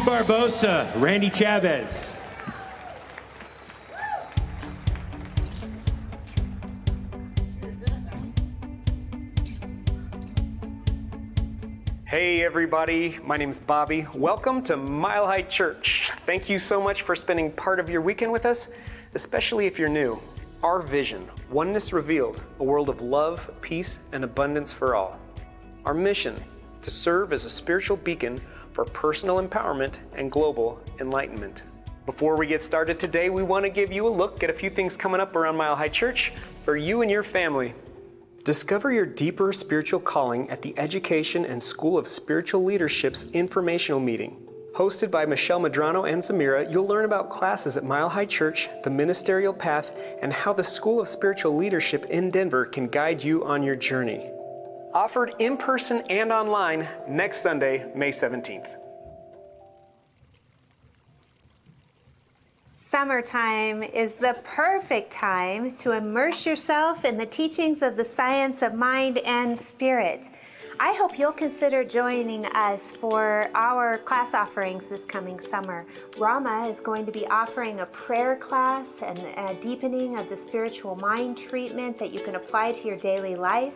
Barbosa, Randy Chavez. Hey everybody, my name's Bobby. Welcome to Mile High Church. Thank you so much for spending part of your weekend with us, especially if you're new. Our vision, Oneness Revealed, a world of love, peace, and abundance for all. Our mission, to serve as a spiritual beacon for personal empowerment and global enlightenment. Before we get started today, we want to give you a look at a few things coming up around Mile High Church for you and your family. Discover your deeper spiritual calling at the Education and School of Spiritual Leadership's informational meeting. Hosted by Michelle Medrano and Zamira, you'll learn about classes at Mile High Church, the ministerial path, and how the School of Spiritual Leadership in Denver can guide you on your journey. Offered in person and online next Sunday, May 17th. Summertime is the perfect time to immerse yourself in the teachings of the science of mind and spirit. I hope you'll consider joining us for our class offerings this coming summer. Rama is going to be offering a prayer class and a deepening of the spiritual mind treatment that you can apply to your daily life.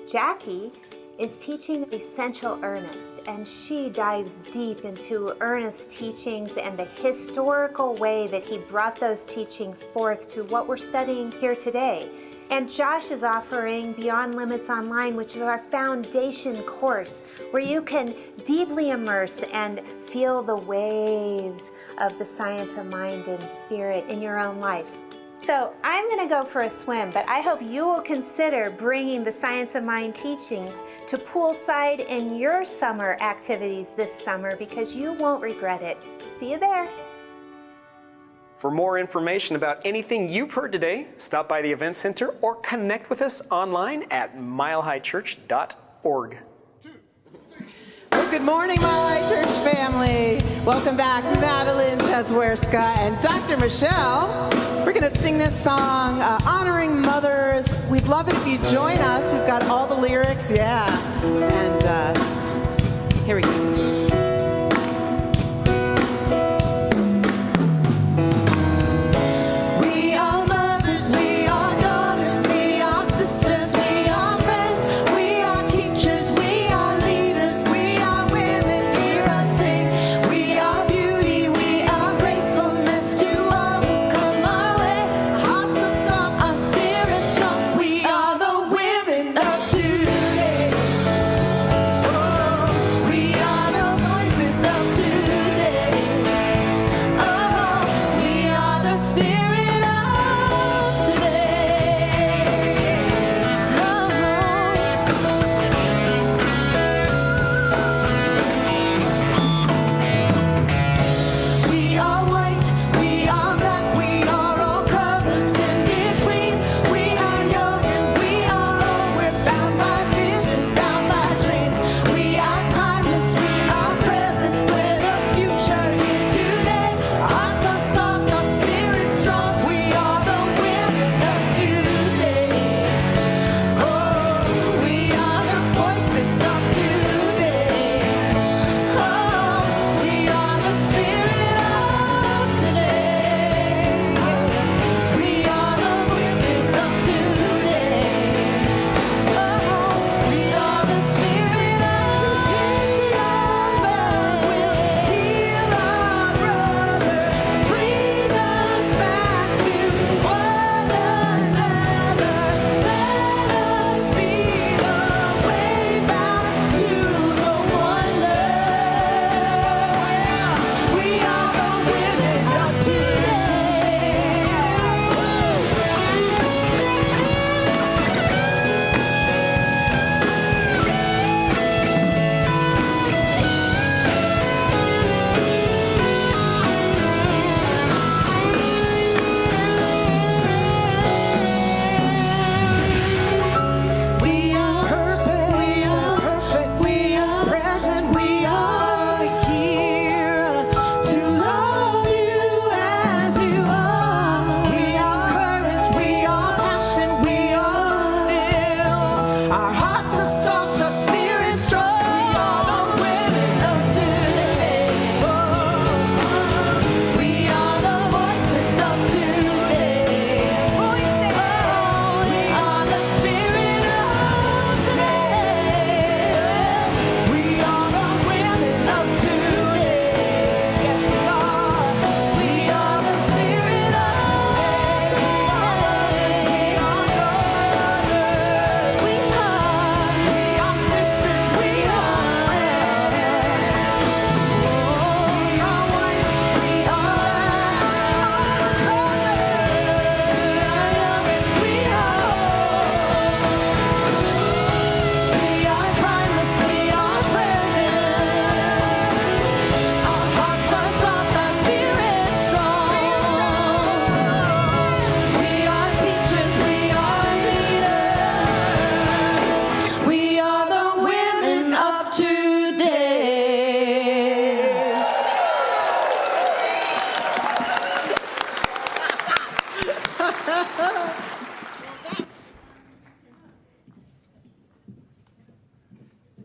Jackie is teaching Essential Earnest, and she dives deep into Ernest's teachings and the historical way that he brought those teachings forth to what we're studying here today. And Josh is offering Beyond Limits Online, which is our foundation course, where you can deeply immerse and feel the waves of the science of mind and spirit in your own lives. So I'm going to go for a swim, but I hope you will consider bringing the Science of Mind teachings to poolside in your summer activities this summer, because you won't regret it. See you there. For more information about anything you've heard today, stop by the Event Center or connect with us online at milehighchurch.org. Well, good morning, Mile High Church family. Welcome back, Madeline Jeswerska and Dr. Michelle. We're going to sing this song, honoring mothers. We'd love it if you join us. We've got all the lyrics, yeah. And here we go.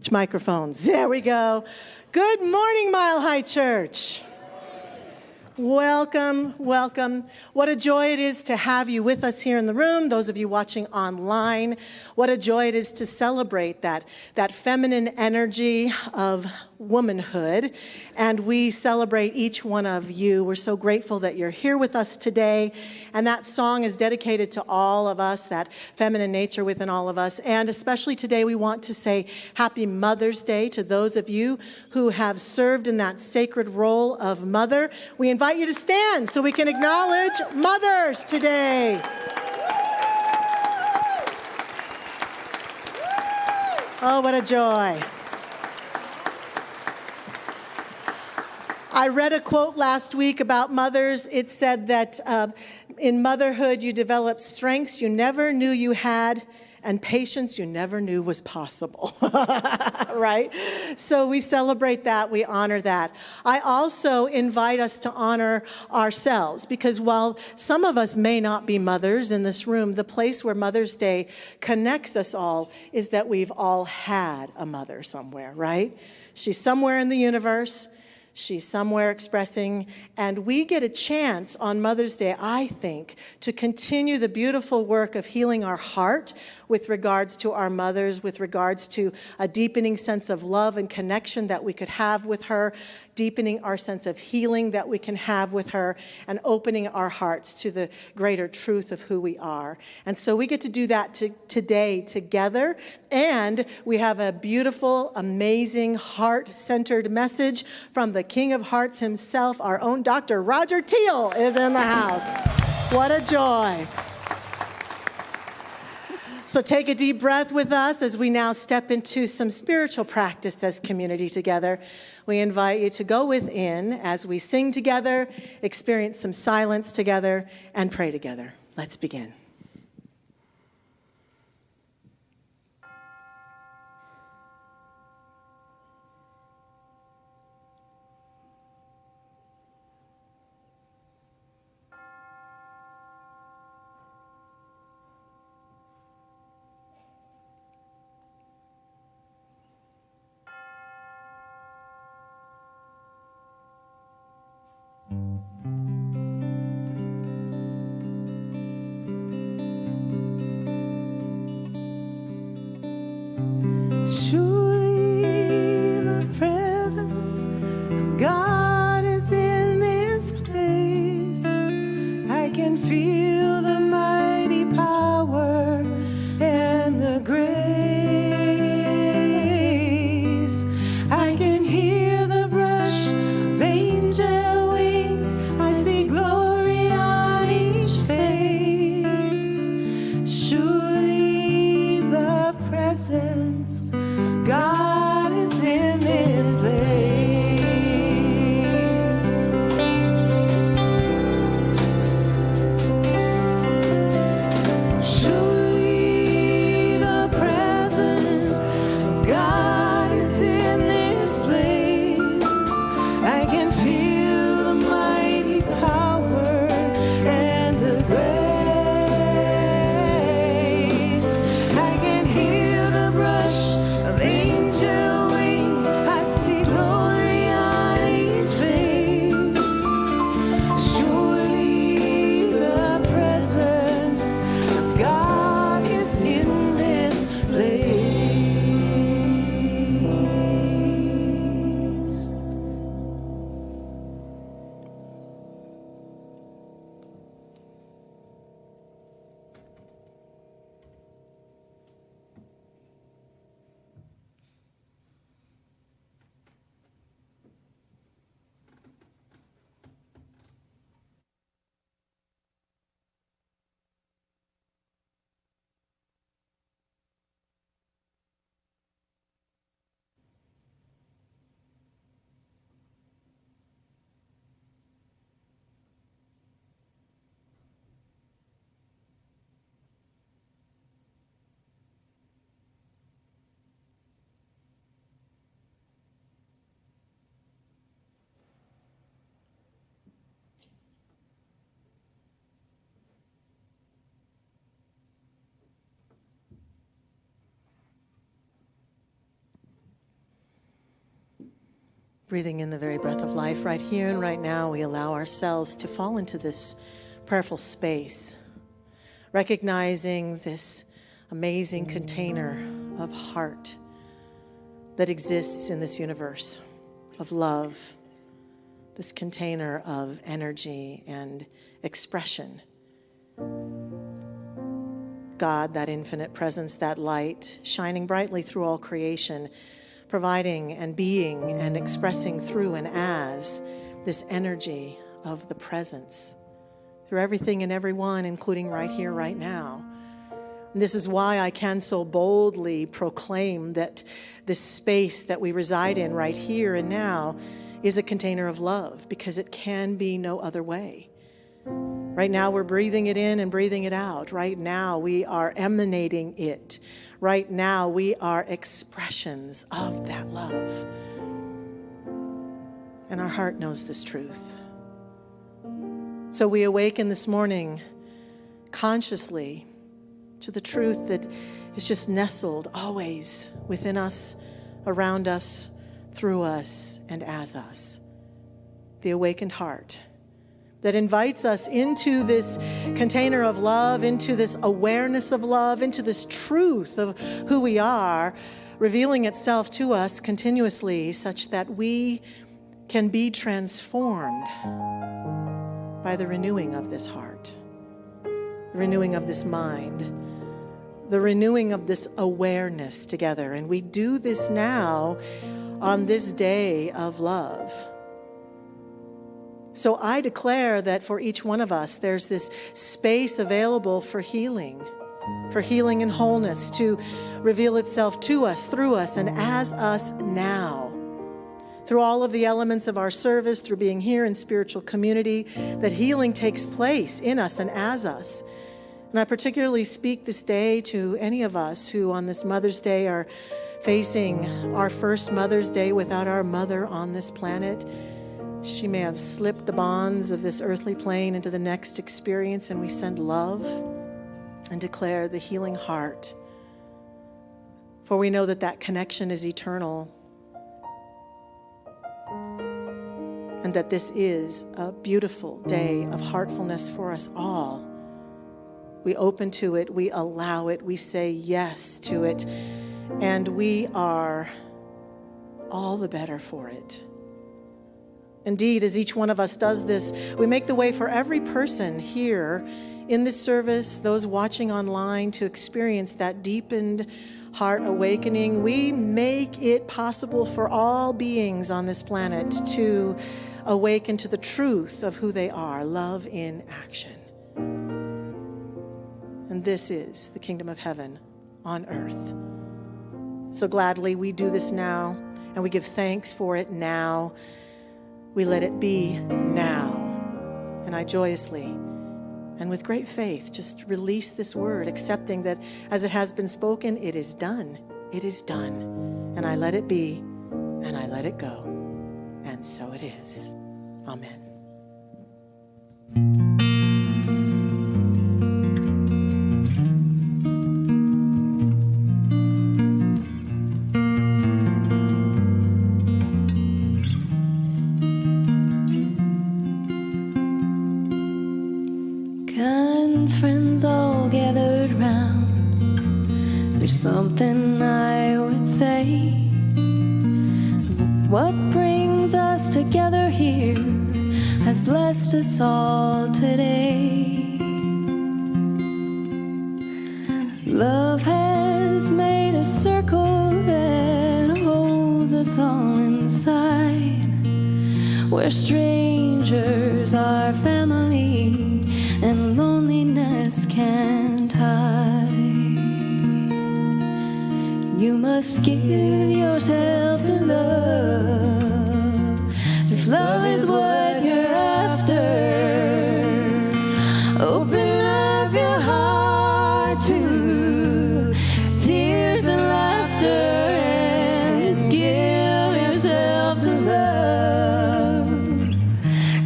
Microphones. There we go. Good morning, Mile High Church. Welcome, welcome. What a joy it is to have you with us here in the room, those of you watching online. What a joy it is to celebrate that feminine energy of womanhood, and we celebrate each one of you. We're so grateful that you're here with us today, and that song is dedicated to all of us, that feminine nature within all of us, and especially today we want to say Happy Mother's Day to those of you who have served in that sacred role of mother. We invite you to stand so we can acknowledge mothers today. Oh, what a joy. I read a quote last week about mothers. It said that in motherhood, you develop strengths you never knew you had and patience you never knew was possible, right? So we celebrate that, we honor that. I also invite us to honor ourselves, because while some of us may not be mothers in this room, the place where Mother's Day connects us all is that we've all had a mother somewhere, right? She's somewhere in the universe. She's somewhere expressing, and we get a chance on Mother's Day, I think, to continue the beautiful work of healing our heart with regards to our mothers, with regards to a deepening sense of love and connection that we could have with her, deepening our sense of healing that we can have with her, and opening our hearts to the greater truth of who we are. And so we get to do that today together, and we have a beautiful, amazing, heart-centered message from the King of Hearts himself. Our own Dr. Roger Teel is in the house. What a joy. So take a deep breath with us as we now step into some spiritual practice as community together. We invite you to go within as we sing together, experience some silence together, and pray together. Let's begin. Breathing in the very breath of life right here and right now, we allow ourselves to fall into this prayerful space, recognizing this amazing container of heart that exists in this universe of love, this container of energy and expression. God, that infinite presence, that light, shining brightly through all creation, providing and being and expressing through and as this energy of the presence through everything and everyone, including right here, right now. And this is why I can so boldly proclaim that this space that we reside in right here and now is a container of love, because it can be no other way. Right now, we're breathing it in and breathing it out. Right now, we are emanating it. Right now, we are expressions of that love. And our heart knows this truth. So we awaken this morning consciously to the truth that is just nestled always within us, around us, through us, and as us. The awakened heart that invites us into this container of love, into this awareness of love, into this truth of who we are, revealing itself to us continuously such that we can be transformed by the renewing of this heart, the renewing of this mind, the renewing of this awareness together. And we do this now on this day of love. So I declare that for each one of us, there's this space available for healing and wholeness to reveal itself to us, through us, and as us now. Through all of the elements of our service, through being here in spiritual community, that healing takes place in us and as us. And I particularly speak this day to any of us who on this Mother's Day are facing our first Mother's Day without our mother on this planet. She may have slipped the bonds of this earthly plane into the next experience, and we send love and declare the healing heart. For we know that that connection is eternal, and that this is a beautiful day of heartfulness for us all. We open to it, we allow it, we say yes to it, and we are all the better for it. Indeed, as each one of us does this, we make the way for every person here in this service, those watching online, to experience that deepened heart awakening. We make it possible for all beings on this planet to awaken to the truth of who they are, love in action. And this is the kingdom of heaven on earth. So gladly we do this now, and we give thanks for it now. We let it be now. And I joyously and with great faith just release this word, accepting that as it has been spoken, it is done. It is done. And I let it be, and I let it go. And so it is. Amen. Friends all gathered round, there's something I would say. What brings us together here has blessed us all today. Love has made a circle that holds us all inside, where strangers are family and loneliness can't hide. You must give yourself to love, if love is what you're after. Open up your heart to tears and laughter, and give yourself to love.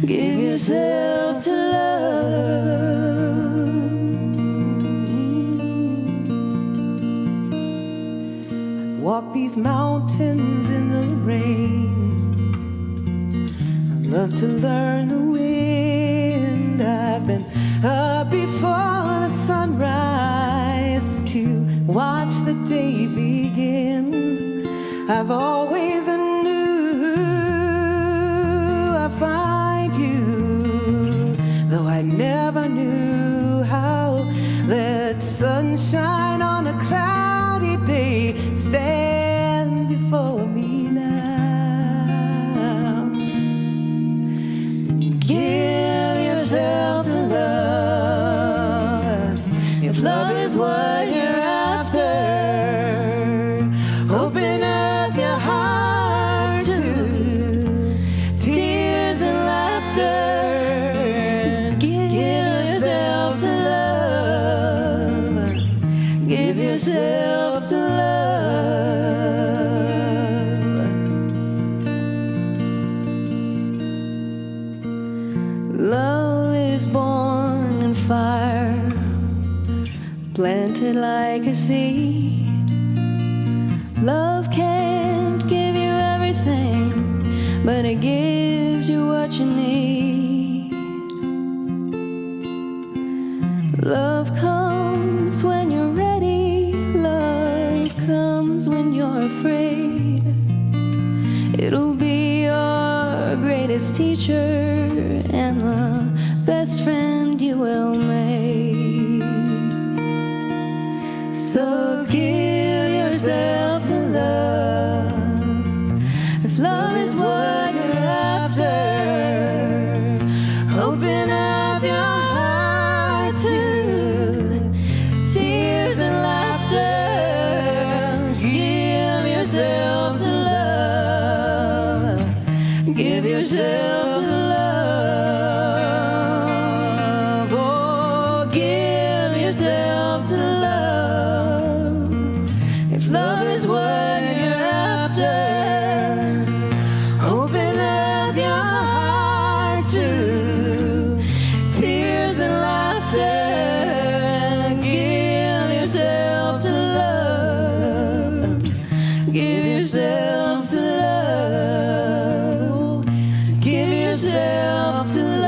Give yourself to love. Walk these mountains in the rain, love to learn the wind. I've been up before the sunrise to watch the day begin. I've always knew I'd find you, though I never knew how. Let sunshine on a cloudy day stand before me now. Give yourself to love. If love is what you're after, open up your heart to tears and laughter. Give yourself to love. Give yourself to love. Love is born in fire, planted like a seed. Love can't give you everything, but it gives you what you need. Love comes when you're ready. Love comes when you're afraid. It'll be your greatest teacher and the best friend you will make. So give yourself to love. If love is what you're after, open up your heart to tears and laughter. Give yourself to love. Give yourself to love. Oh, give yourself to love. If love is what you're after, open up your heart to tears and laughter. Give yourself to love. Give yourself to love. Give yourself to love.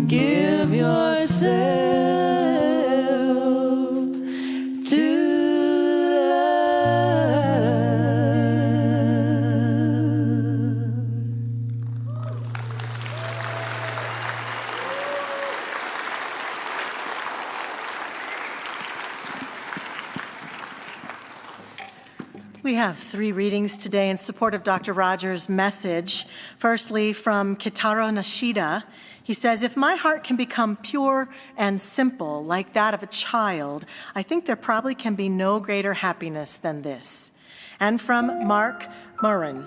Give yourself to love. We have 3 readings today in support of Dr. Rogers' message. Firstly, from Kitaro Nishida. He says, if my heart can become pure and simple like that of a child, I think there probably can be no greater happiness than this. And from Mark Murren.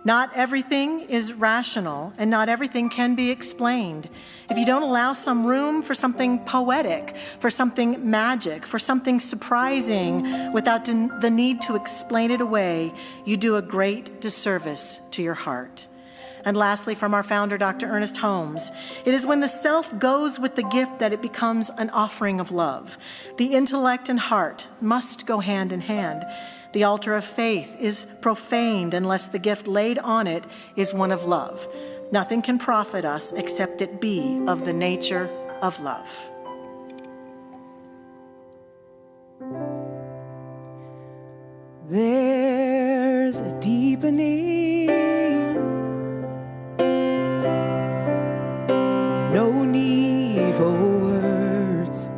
Not everything is rational, and not everything can be explained. If you don't allow some room for something poetic, for something magic, for something surprising, without the need to explain it away, you do a great disservice to your heart. And lastly, from our founder, Dr. Ernest Holmes, it is when the self goes with the gift that it becomes an offering of love. The intellect and heart must go hand in hand. The altar of faith is profaned unless the gift laid on it is one of love. Nothing can profit us except it be of the nature of love. There's a deepening, no need for words.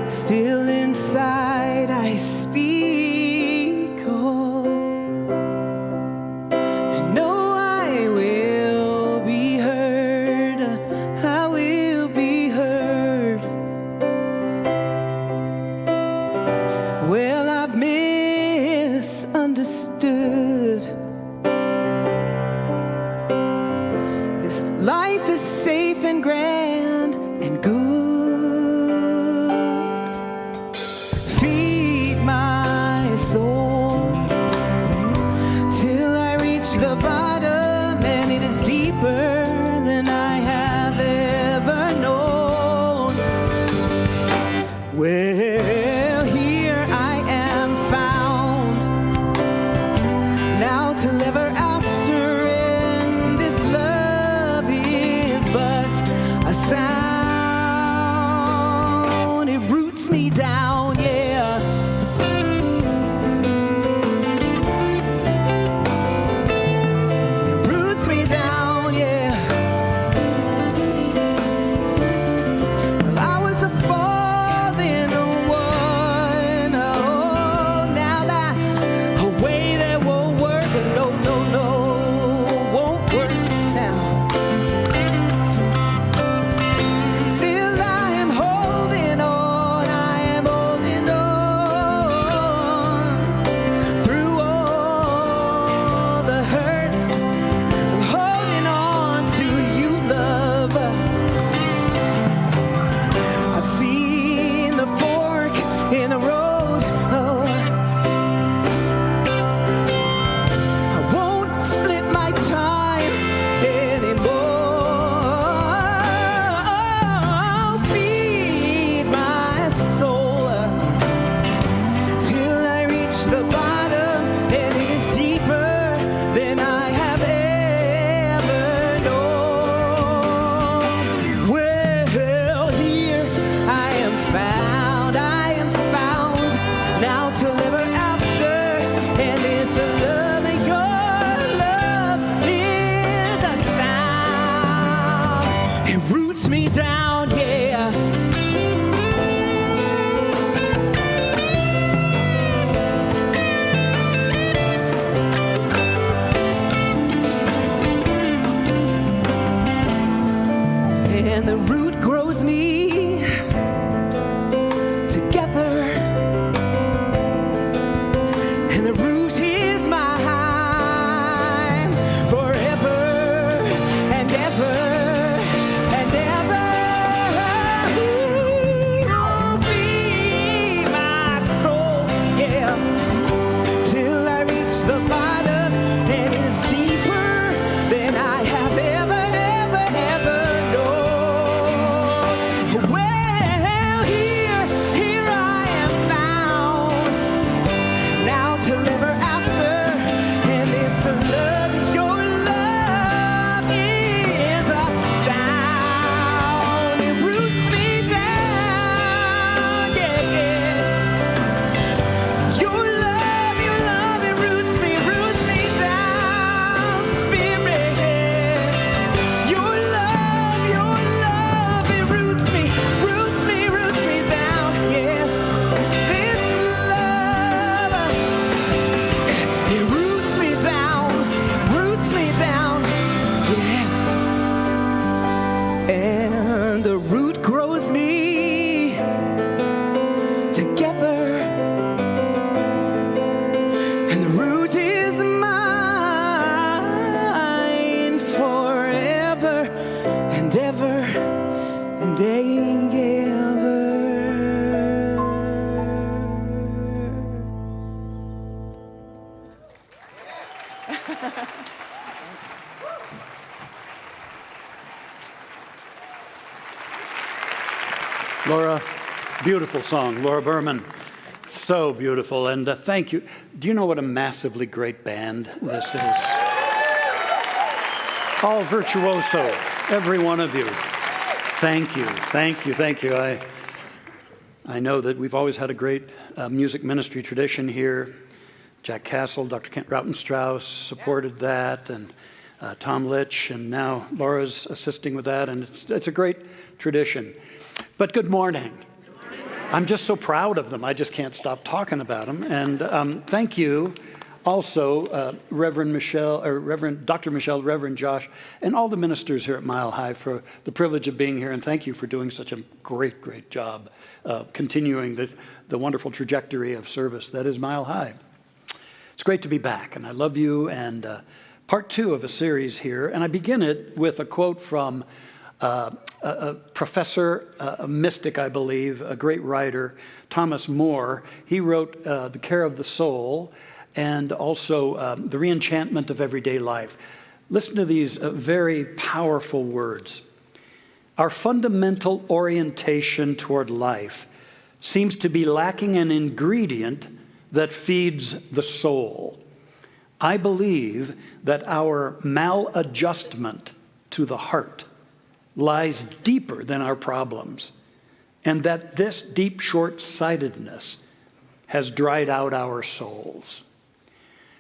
Still inside I speak, oh, I know I will be heard, I will be heard. Well, I've misunderstood. This life is safe and grand and good. Feed my Laura, beautiful song. Laura Berman, so beautiful. And thank you. Do you know what a massively great band this is? All virtuoso, every one of you. Thank you, thank you, thank you. I know that we've always had a great music ministry tradition here. Jack Castle, Dr. Kent Rautenstrauss supported that, and Tom Litch, and now Laura's assisting with that, and it's a great tradition. But good morning. I'm just so proud of them. I just can't stop talking about them. And thank you also, Reverend Dr. Michelle, Reverend Josh, and all the ministers here at Mile High for the privilege of being here. And thank you for doing such a great, great job continuing the wonderful trajectory of service that is Mile High. It's great to be back, and I love you. And part 2 of a series here, and I begin it with a quote from a professor, a mystic, I believe, a great writer, Thomas More. He wrote The Care of the Soul and also The Reenchantment of Everyday Life. Listen to these very powerful words. Our fundamental orientation toward life seems to be lacking an ingredient that feeds the soul. I believe that our maladjustment to the heart lies deeper than our problems, and that this deep short-sightedness has dried out our souls.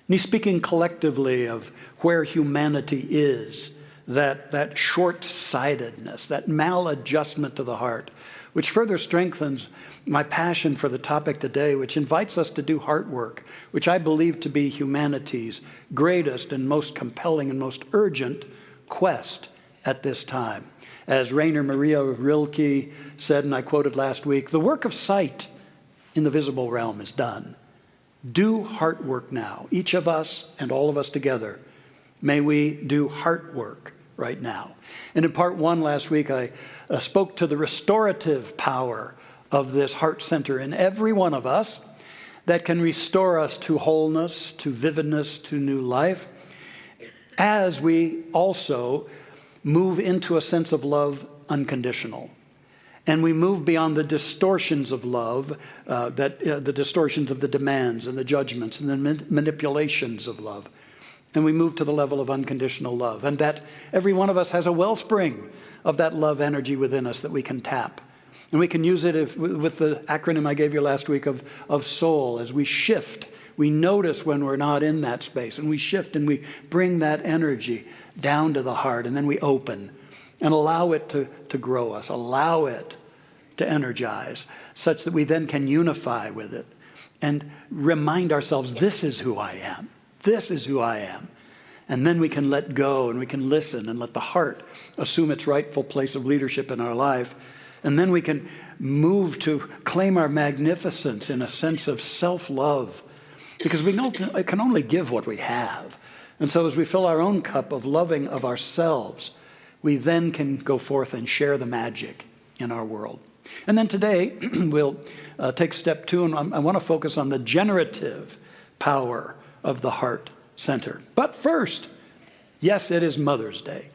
And he's speaking collectively of where humanity is, that short-sightedness, that maladjustment to the heart, which further strengthens my passion for the topic today, which invites us to do heart work, which I believe to be humanity's greatest and most compelling and most urgent quest at this time. As Rainer Maria Rilke said, and I quoted last week, the work of sight in the visible realm is done. Do heart work now. Each of us and all of us together, may we do heart work right now. And in part 1 last week, I spoke to the restorative power of this heart center in every one of us that can restore us to wholeness, to vividness, to new life, as we also move into a sense of love unconditional. And we move beyond the distortions of love, the distortions of the demands and the judgments and the manipulations of love. And we move to the level of unconditional love. And that every one of us has a wellspring of that love energy within us that we can tap. And we can use it with the acronym I gave you last week of SOUL. As we shift, we notice when we're not in that space. And we shift and we bring that energy down to the heart. And then we open and allow it to grow us. Allow it to energize such that we then can unify with it. And remind ourselves, this is who I am. This is who I am. And then we can let go and we can listen and let the heart assume its rightful place of leadership in our life. And then we can move to claim our magnificence in a sense of self-love, because we know it can only give what we have. And so as we fill our own cup of loving of ourselves, we then can go forth and share the magic in our world. And then today, we'll take step 2, and I want to focus on the generative power of the heart center. But first, yes, it is Mother's Day.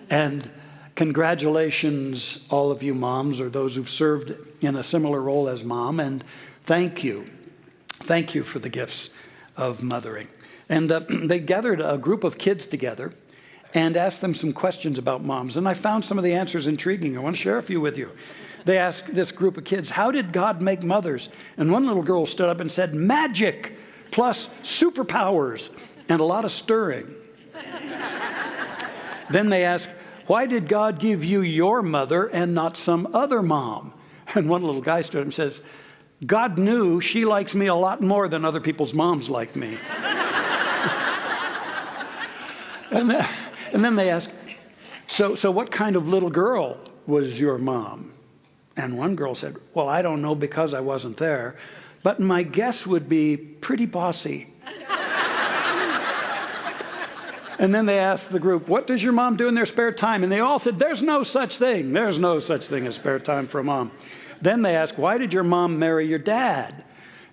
And congratulations, all of you moms, or those who've served in a similar role as mom, and thank you. Thank you for the gifts of mothering. And they gathered a group of kids together and asked them some questions about moms. And I found some of the answers intriguing. I want to share a few with you. They asked this group of kids, how did God make mothers? And one little girl stood up and said, magic plus superpowers and a lot of stirring. Then they asked, why did God give you your mother and not some other mom? And one little guy stood up and says, God knew she likes me a lot more than other people's moms like me. And then they asked, so what kind of little girl was your mom? And one girl said, well, I don't know because I wasn't there, but my guess would be pretty bossy. And then they asked the group, what does your mom do in their spare time? And they all said, there's no such thing. There's no such thing as spare time for a mom. Then they asked, why did your mom marry your dad?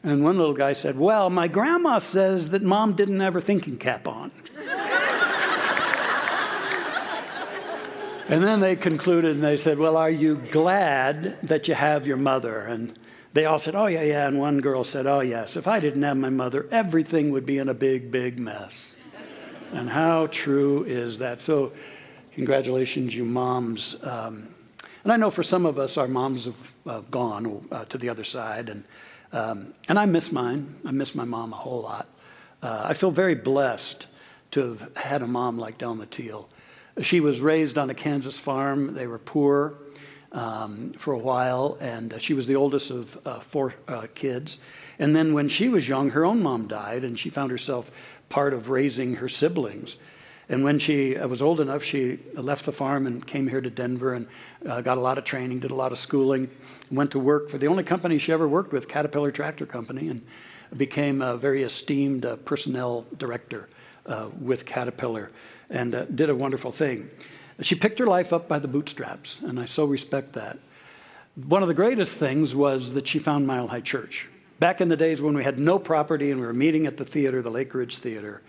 And one little guy said, well, my grandma says that mom didn't have her thinking cap on. And then they concluded and they said, well, are you glad that you have your mother? And they all said, oh, yeah, yeah. And one girl said, oh, yes. If I didn't have my mother, everything would be in a big, big mess. And how true is that? So congratulations, you moms. And I know for some of us, our moms have gone to the other side. And I miss mine. I miss my mom a whole lot. I feel very blessed to have had a mom like Roger Teel. She was raised on a Kansas farm. They were poor for a while, and she was the oldest of 4 kids. And then when she was young, her own mom died, and she found herself part of raising her siblings. And when she was old enough, she left the farm and came here to Denver and got a lot of training, did a lot of schooling, went to work for the only company she ever worked with, Caterpillar Tractor Company, and became a very esteemed personnel director with Caterpillar, and did a wonderful thing. She picked her life up by the bootstraps, and I so respect that. One of the greatest things was that she found Mile High Church. Back in the days when we had no property and we were meeting at the theater, the Lake Ridge Theater,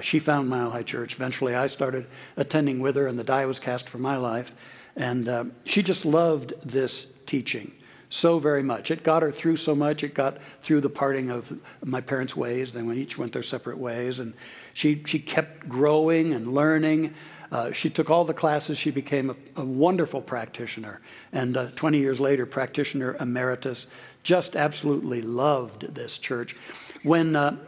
she found Mile High Church. Eventually I started attending with her, and the die was cast for my life. And she just loved this teaching so very much. It got her through so much. It got through the parting of my parents' ways. Then we each went their separate ways. And she kept growing and learning. She took all the classes. She became a wonderful practitioner. And 20 years later, practitioner emeritus. Just absolutely loved this church. When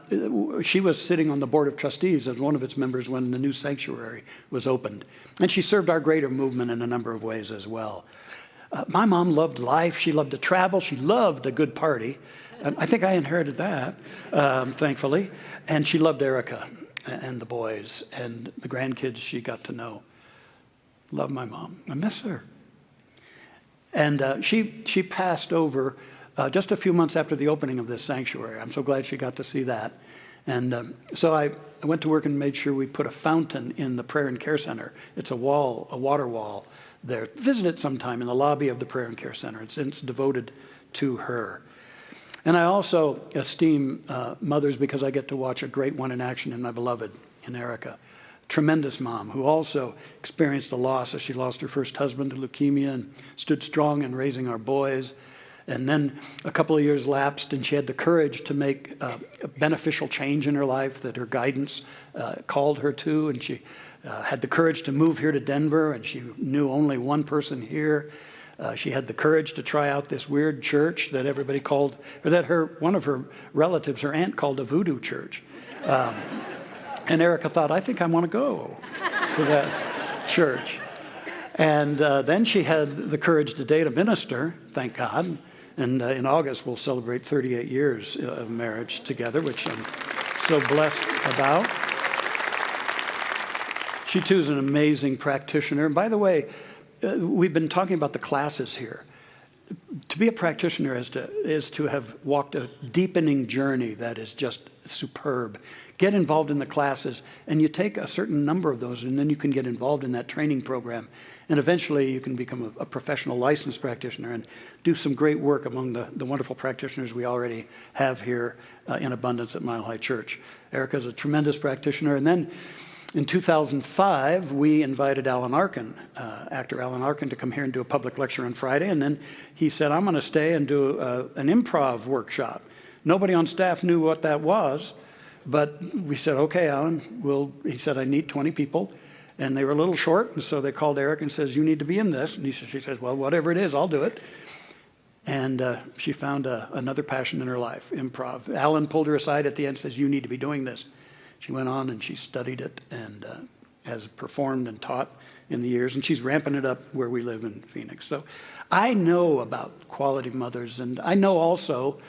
she was sitting on the board of trustees as one of its members when the new sanctuary was opened. And she served our greater movement in a number of ways as well. My mom loved life. She loved to travel. She loved a good party. And I think I inherited that, thankfully. And she loved Erica and the boys and the grandkids she got to know. Love my mom. I miss her. And she passed over just a few months after the opening of this sanctuary. I'm so glad she got to see that. And so I went to work and made sure we put a fountain in the Prayer and Care Center. It's a water wall there. Visit it sometime in the lobby of the Prayer and Care Center. It's devoted to her. And I also esteem mothers because I get to watch a great one in action in my beloved, in Erica. Tremendous mom who also experienced a loss as she lost her first husband to leukemia and stood strong in raising our boys. And then a couple of years lapsed, and she had the courage to make a beneficial change in her life that her guidance called her to. And she had the courage to move here to Denver, and she knew only one person here. She had the courage to try out this weird church that everybody called, or that one of her relatives, her aunt, called a voodoo church. And Erica thought, I think I want to go to that church. And then she had the courage to date a minister, thank God. And in August, we'll celebrate 38 years of marriage together, which I'm so blessed about. She, too, is an amazing practitioner. And by the way, we've been talking about the classes here. To be a practitioner is to have walked a deepening journey that is just superb. Get involved in the classes, and you take a certain number of those, and then you can get involved in that training program. And eventually you can become a professional licensed practitioner and do some great work among the wonderful practitioners we already have here in abundance at Mile High Church. Erica is a tremendous practitioner. And then in 2005, we invited Alan Arkin, actor Alan Arkin, to come here and do a public lecture on Friday. And then he said, I'm going to stay and do an improv workshop. Nobody on staff knew what that was, but we said, okay, Alan, he said, I need 20 people. And they were a little short, and so they called Eric and says, you need to be in this. And she says, well, whatever it is, I'll do it. And she found another passion in her life, improv. Alan pulled her aside at the end and says, you need to be doing this. She went on and she studied it and has performed and taught in the years, and she's ramping it up where we live in Phoenix. So I know about quality mothers, and I know also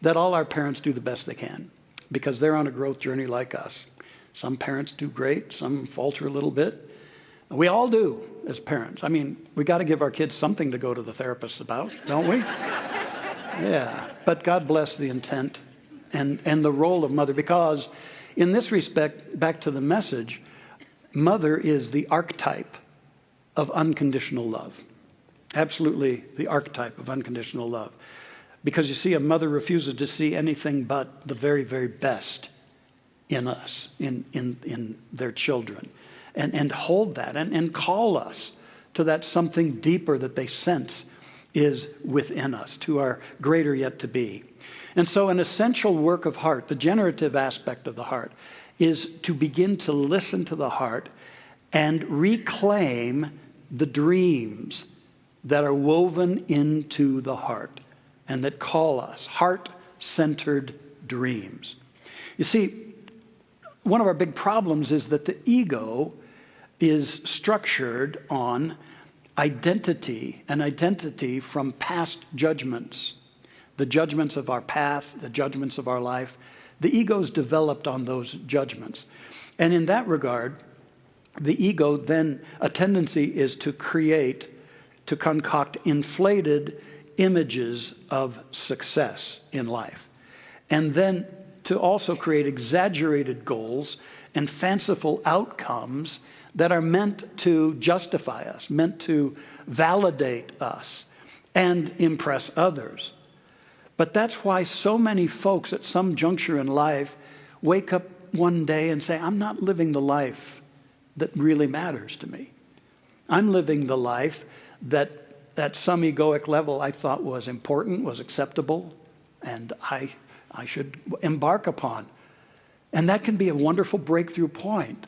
that all our parents do the best they can because they're on a growth journey like us. Some parents do great, some falter a little bit. We all do as parents. I mean, we got to give our kids something to go to the therapist about, don't we? Yeah, but God bless the intent and the role of mother, because in this respect, back to the message, mother is the archetype of unconditional love. Absolutely the archetype of unconditional love. Because you see, a mother refuses to see anything but the very, very best in us, in their children, and hold that and call us to that something deeper that they sense is within us, to our greater yet to be. And so an essential work of heart, the generative aspect of the heart, is to begin to listen to the heart and reclaim the dreams that are woven into the heart and that call us heart-centered dreams. You see, one of our big problems is that the ego is structured on identity, an identity from past judgments, the judgments of our path, the judgments of our life. The ego's developed on those judgments. And in that regard, the ego then, a tendency is to concoct inflated images of success in life. And then to also create exaggerated goals and fanciful outcomes that are meant to justify us, meant to validate us and impress others. But that's why so many folks at some juncture in life wake up one day and say, I'm not living the life that really matters to me. I'm living the life that at some egoic level I thought was important, was acceptable, and I should embark upon. And that can be a wonderful breakthrough point,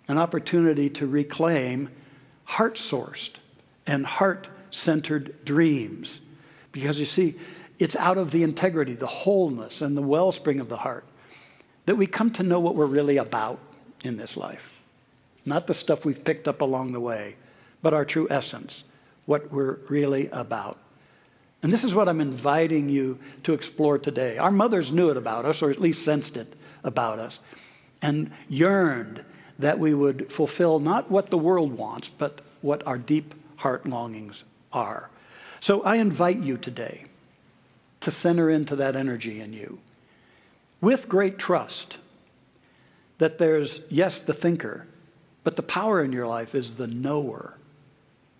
an opportunity to reclaim heart-sourced and heart-centered dreams. Because you see, it's out of the integrity, the wholeness, and the wellspring of the heart that we come to know what we're really about in this life. Not the stuff we've picked up along the way, but our true essence, what we're really about. And this is what I'm inviting you to explore today. Our mothers knew it about us, or at least sensed it about us, and yearned that we would fulfill not what the world wants, but what our deep heart longings are. So I invite you today to center into that energy in you with great trust that there's, yes, the thinker, but the power in your life is the knower.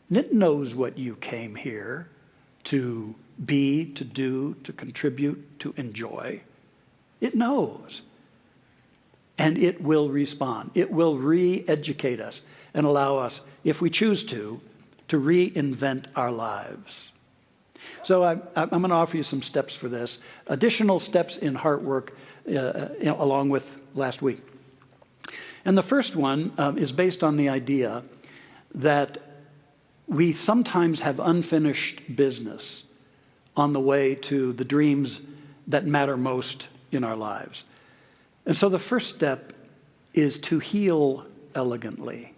And it knows what you came here to be, to do, to contribute, to enjoy. It knows. And it will respond. It will re-educate us and allow us, if we choose to reinvent our lives. So I'm going to offer you some steps for this. Additional steps in heart work along with last week. And the first one is based on the idea that we sometimes have unfinished business on the way to the dreams that matter most in our lives. And so the first step is to heal elegantly.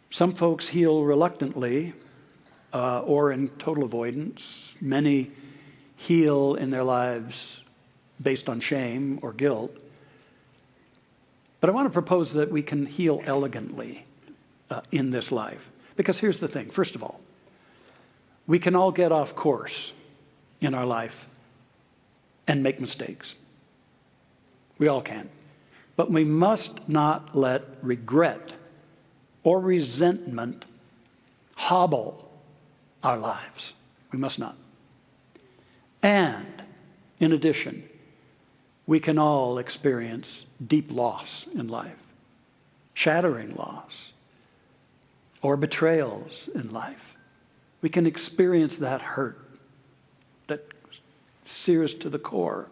Some folks heal reluctantly or in total avoidance. Many heal in their lives based on shame or guilt. But I want to propose that we can heal elegantly in this life. Because here's the thing. First of all, we can all get off course in our life and make mistakes. We all can. But we must not let regret or resentment hobble our lives. We must not. And in addition, we can all experience deep loss in life, shattering loss, or betrayals in life. We can experience that hurt that sears to the core.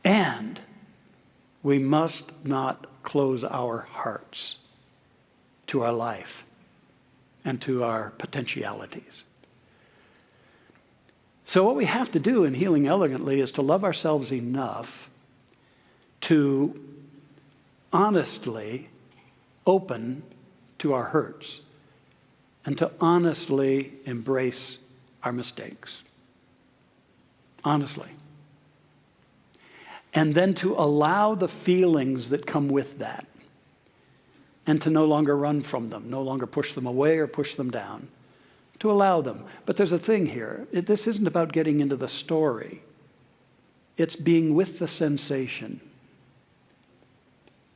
And we must not close our hearts to our life and to our potentialities. So what we have to do in healing elegantly is to love ourselves enough to honestly open to our hurts and to honestly embrace our mistakes. Honestly. And then to allow the feelings that come with that and to no longer run from them, no longer push them away or push them down, to allow them. But there's a thing here. This isn't about getting into the story. It's being with the sensation.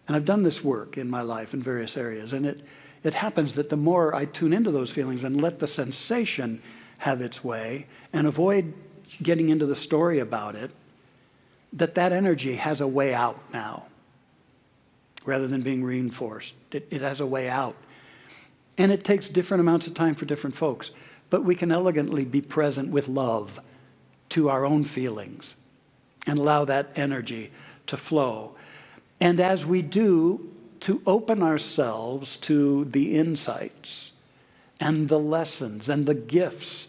And I've done this work in my life in various areas, and it happens that the more I tune into those feelings and let the sensation have its way and avoid getting into the story about it, that energy has a way out now rather than being reinforced. It has a way out. And it takes different amounts of time for different folks. But we can elegantly be present with love to our own feelings and allow that energy to flow. And as we do, to open ourselves to the insights and the lessons and the gifts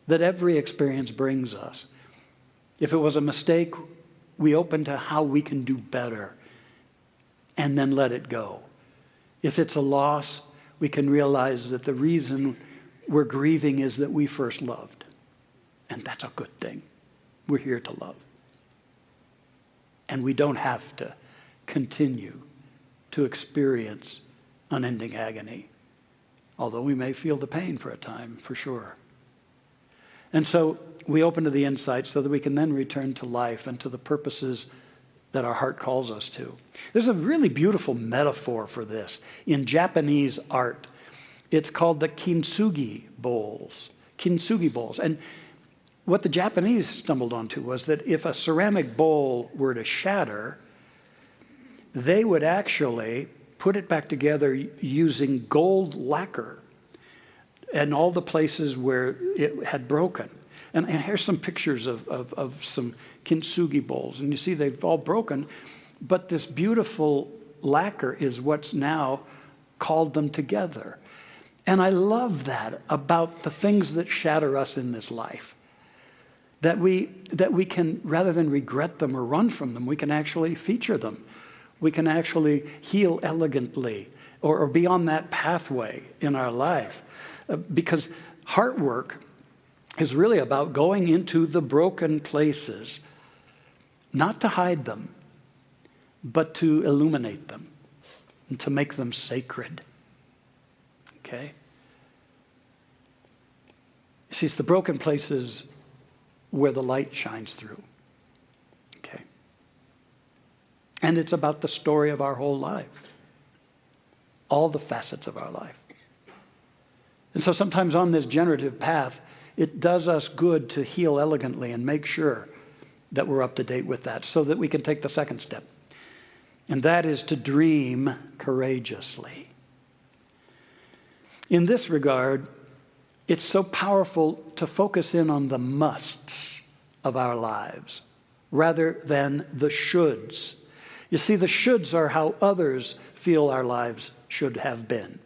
that every experience brings us. If it was a mistake, we open to how we can do better and then let it go. If it's a loss, we can realize that the reason we're grieving is that we first loved. And that's a good thing. We're here to love. And we don't have to continue to experience unending agony, although we may feel the pain for a time, for sure. And so we open to the insights so that we can then return to life and to the purposes that our heart calls us to. There's a really beautiful metaphor for this in Japanese art. It's called the kintsugi bowls. Kintsugi bowls. And what the Japanese stumbled onto was that if a ceramic bowl were to shatter, they would actually put it back together using gold lacquer and all the places where it had broken. And here's some pictures of some kintsugi bowls. And you see they've all broken, but this beautiful lacquer is what's now called them together. And I love that about the things that shatter us in this life. That we can, rather than regret them or run from them, we can actually feature them. We can actually heal elegantly or be on that pathway in our life. Because heart work is really about going into the broken places, not to hide them, but to illuminate them and to make them sacred. Okay? See, it's the broken places where the light shines through. Okay? And it's about the story of our whole life. All the facets of our life. And so sometimes on this generative path, it does us good to heal elegantly and make sure that we're up to date with that so that we can take the second step. And that is to dream courageously. In this regard, it's so powerful to focus in on the musts of our lives rather than the shoulds. You see, the shoulds are how others feel our lives should have been.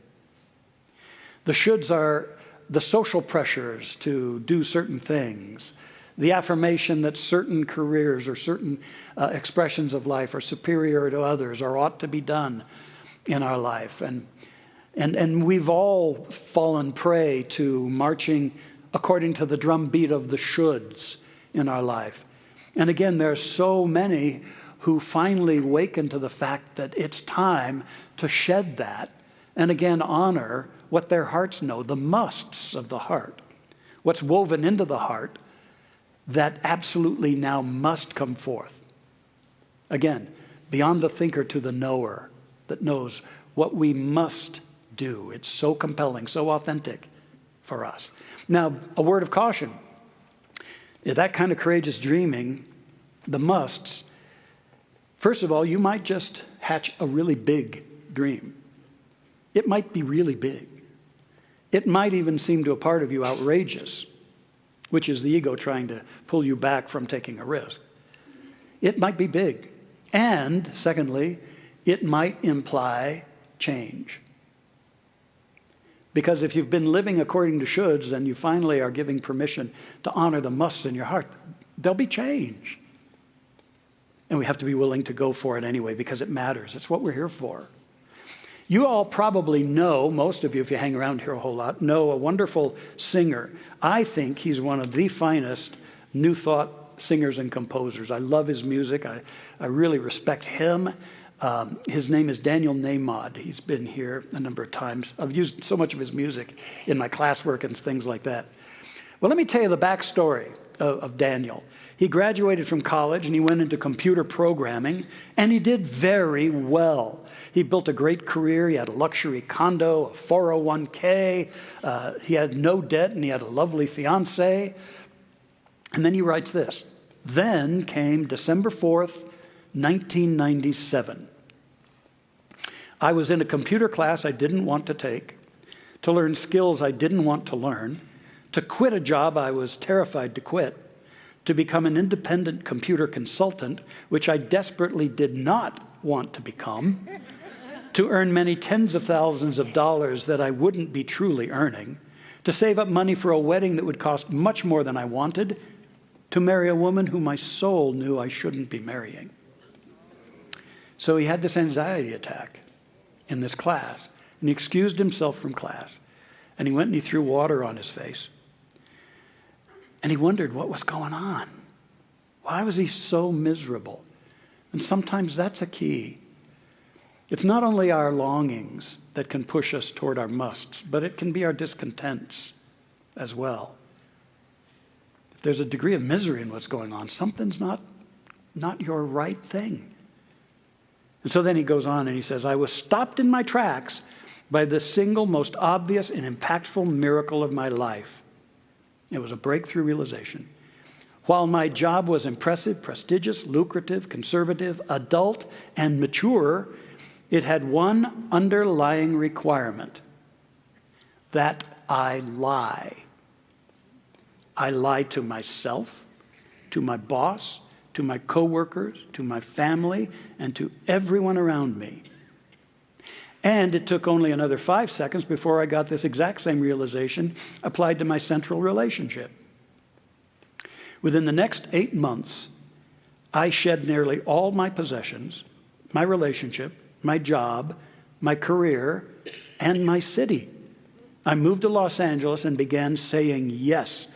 The shoulds are the social pressures to do certain things, the affirmation that certain careers or certain expressions of life are superior to others or ought to be done in our life. And we've all fallen prey to marching according to the drumbeat of the shoulds in our life. And again, there are so many who finally waken to the fact that it's time to shed that and again honor what their hearts know, the musts of the heart, what's woven into the heart that absolutely now must come forth. Again, beyond the thinker to the knower that knows what we must do. It's so compelling, so authentic for us. Now, a word of caution. That kind of courageous dreaming, the musts, first of all, you might just hatch a really big dream. It might be really big. It might even seem to a part of you outrageous, which is the ego trying to pull you back from taking a risk. It might be big. And secondly, it might imply change. Because if you've been living according to shoulds and you finally are giving permission to honor the musts in your heart, there'll be change. And we have to be willing to go for it anyway because it matters. It's what we're here for. You all probably know, most of you, if you hang around here a whole lot, know a wonderful singer. I think he's one of the finest New Thought singers and composers. I love his music. I really respect him. His name is Daniel Nahmod. He's been here a number of times. I've used so much of his music in my classwork and things like that. Well, let me tell you the backstory of Daniel. He graduated from college and he went into computer programming and he did very well. He built a great career. He had a luxury condo, a 401k. He had no debt and he had a lovely fiancée. And then he writes this. Then came December 4th, 1997. I was in a computer class I didn't want to take to learn skills I didn't want to learn, to quit a job I was terrified to quit, to become an independent computer consultant, which I desperately did not want to become, to earn many tens of thousands of dollars that I wouldn't be truly earning, to save up money for a wedding that would cost much more than I wanted, to marry a woman who my soul knew I shouldn't be marrying. So he had this anxiety attack in this class, and he excused himself from class, and he went and he threw water on his face. And he wondered what was going on. Why was he so miserable? And sometimes that's a key. It's not only our longings that can push us toward our musts, but it can be our discontents as well. If there's a degree of misery in what's going on, something's not your right thing. And so then he goes on and he says, I was stopped in my tracks by the single most obvious and impactful miracle of my life. It was a breakthrough realization. While my job was impressive, prestigious, lucrative, conservative, adult, and mature, it had one underlying requirement, that I lie. I lie to myself, to my boss, to my coworkers, to my family, and to everyone around me. And it took only another 5 seconds before I got this exact same realization applied to my central relationship. Within the next 8 months, I shed nearly all my possessions, my relationship, my job, my career, and my city. I moved to Los Angeles and began saying yes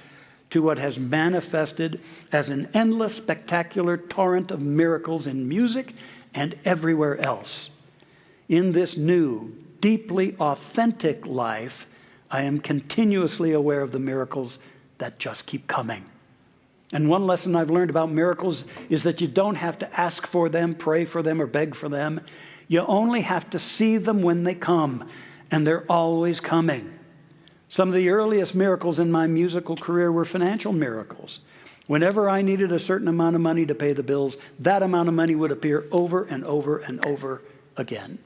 to what has manifested as an endless, spectacular torrent of miracles in music and everywhere else. In this new, deeply authentic life, I am continuously aware of the miracles that just keep coming. And one lesson I've learned about miracles is that you don't have to ask for them, pray for them, or beg for them. You only have to see them when they come, and they're always coming. Some of the earliest miracles in my musical career were financial miracles. Whenever I needed a certain amount of money to pay the bills, that amount of money would appear over and over and over again.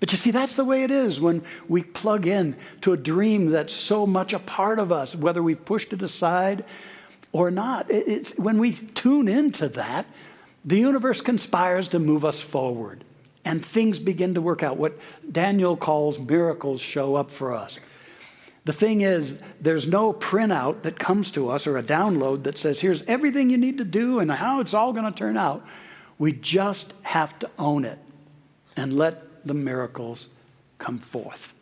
But you see, that's the way it is when we plug in to a dream that's so much a part of us, whether we've pushed it aside or not. It's when we tune into that, the universe conspires to move us forward, and things begin to work out. What Daniel calls miracles show up for us. The thing is, there's no printout that comes to us or a download that says, here's everything you need to do and how it's all going to turn out. We just have to own it and let the miracles come forth.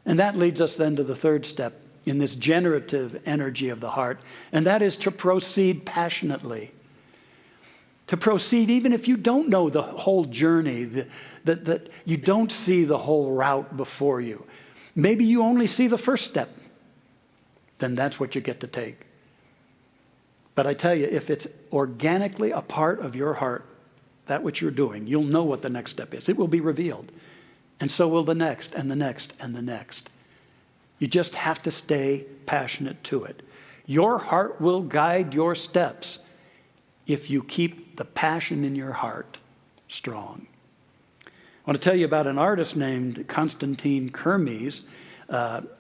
And that leads us then to the third step in this generative energy of the heart, and that is to proceed passionately. To proceed even if you don't know the whole journey, that you don't see the whole route before you. Maybe you only see the first step. Then that's what you get to take. But I tell you, if it's organically a part of your heart, that which you're doing, you'll know what the next step is. It will be revealed. And so will the next, and the next, and the next. You just have to stay passionate to it. Your heart will guide your steps if you keep the passion in your heart strong. I want to tell you about an artist named Konstantin Kermes.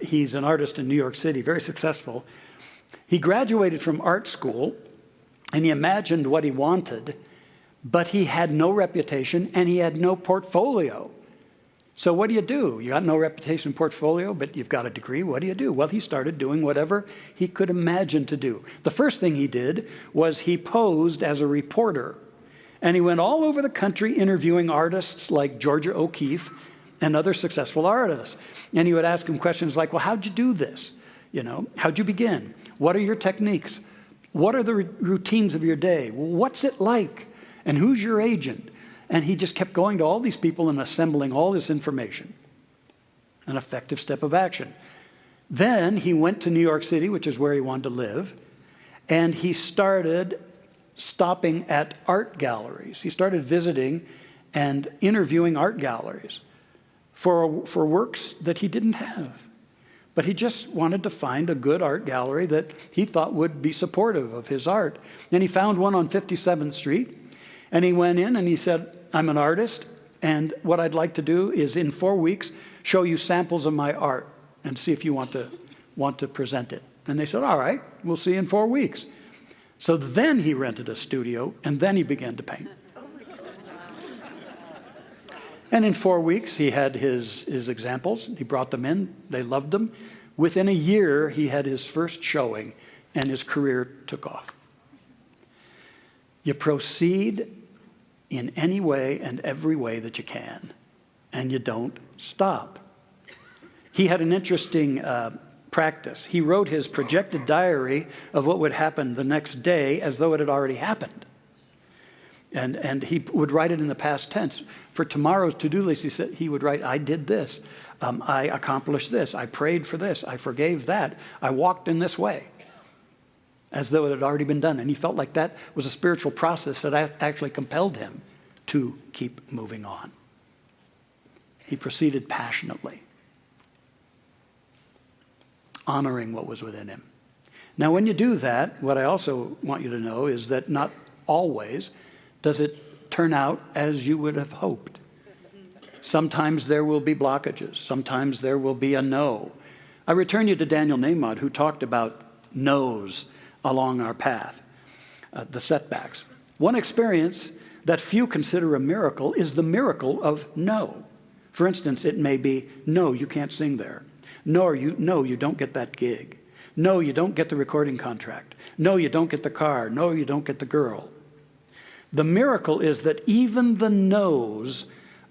He's an artist in New York City, very successful. He graduated from art school, and he imagined what he wanted, but he had no reputation and he had no portfolio. So what do? You got no reputation, portfolio, but you've got a degree. What do you do? Well, he started doing whatever he could imagine to do. The first thing he did was he posed as a reporter. And he went all over the country interviewing artists like Georgia O'Keeffe and other successful artists. And he would ask them questions like, well, how'd you do this? How'd you begin? What are your techniques? What are the routines of your day? What's it like? And who's your agent? And he just kept going to all these people and assembling all this information. An effective step of action. Then he went to New York City, which is where he wanted to live, and he started stopping at art galleries. He started visiting and interviewing art galleries for works that he didn't have. But he just wanted to find a good art gallery that he thought would be supportive of his art. And he found one on 57th Street, and he went in and he said, I'm an artist, and what I'd like to do is in 4 weeks show you samples of my art. and see if you want to present it. And they said, all right, we'll see you in 4 weeks. So then he rented a studio, and then he began to paint. And in 4 weeks, he had his examples. He brought them in. They loved them. Within a year, he had his first showing, and his career took off. You proceed in any way and every way that you can, and you don't stop. He had an interesting practice. He wrote his projected diary of what would happen the next day as though it had already happened. And he would write it in the past tense. For tomorrow's to-do list, he would write, I did this. I accomplished this. I prayed for this. I forgave that. I walked in this way. As though it had already been done. And he felt like that was a spiritual process that actually compelled him to keep moving on. He proceeded passionately, honoring what was within him. Now, when you do that, what I also want you to know is that not always does it turn out as you would have hoped. Sometimes there will be blockages. Sometimes there will be a no. I return you to Daniel Nahmod, who talked about no's along our path, the setbacks. One experience that few consider a miracle is the miracle of no. For instance, it may be, no, you can't sing there. No, you don't get that gig. No, you don't get the recording contract. No, you don't get the car. No, you don't get the girl. The miracle is that even the no's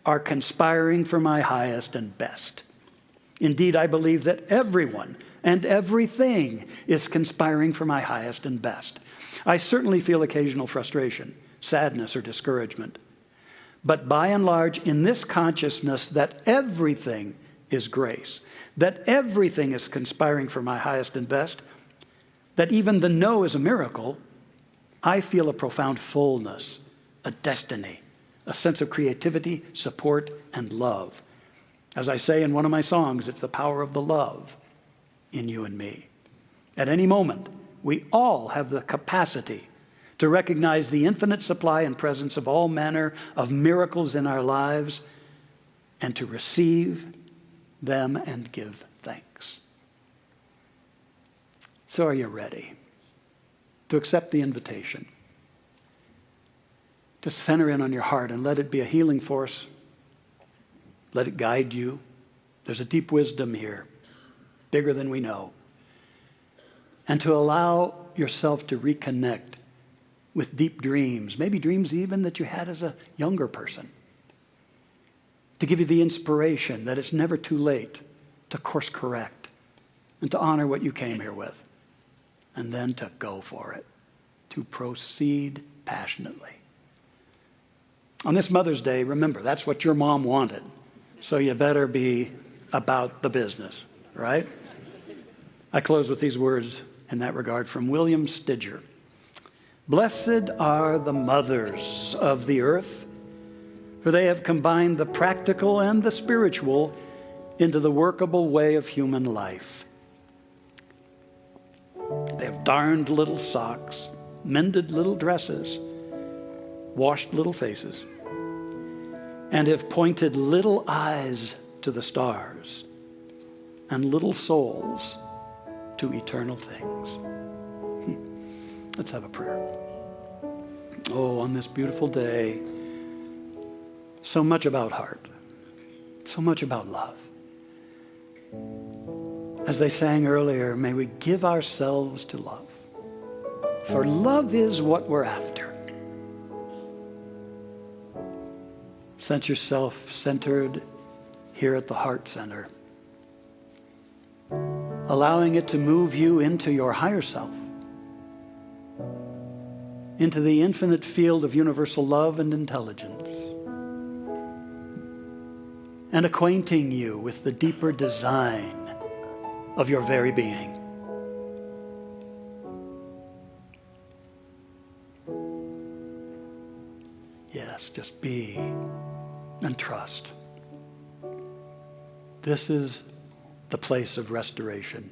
are conspiring for my highest and best. Indeed, I believe that everyone and everything is conspiring for my highest and best. I certainly feel occasional frustration, sadness, or discouragement. But by and large, in this consciousness that everything is grace, that everything is conspiring for my highest and best, that even the no is a miracle, I feel a profound fullness, a destiny, a sense of creativity, support, and love. As I say in one of my songs, it's the power of the love in you and me. At any moment, we all have the capacity to recognize the infinite supply and presence of all manner of miracles in our lives and to receive them and give thanks. So are you ready to accept the invitation? To center in on your heart and let it be a healing force. Let it guide you. There's a deep wisdom here, bigger than we know. And to allow yourself to reconnect with deep dreams, maybe dreams even that you had as a younger person. To give you the inspiration that it's never too late to course correct and to honor what you came here with. And then to go for it, to proceed passionately. On this Mother's Day, remember, that's what your mom wanted. So you better be about the business, right? I close with these words in that regard from William Stidger. Blessed are the mothers of the earth, for they have combined the practical and the spiritual into the workable way of human life. They have darned little socks, mended little dresses, washed little faces, and have pointed little eyes to the stars and little souls to eternal things. Let's have a prayer. Oh, on this beautiful day, so much about heart, so much about love. As they sang earlier, may we give ourselves to love. For love is what we're after. Sense yourself centered here at the heart center, allowing it to move you into your higher self, into the infinite field of universal love and intelligence, and acquainting you with the deeper design of your very being. Yes, just be and trust. This is the place of restoration.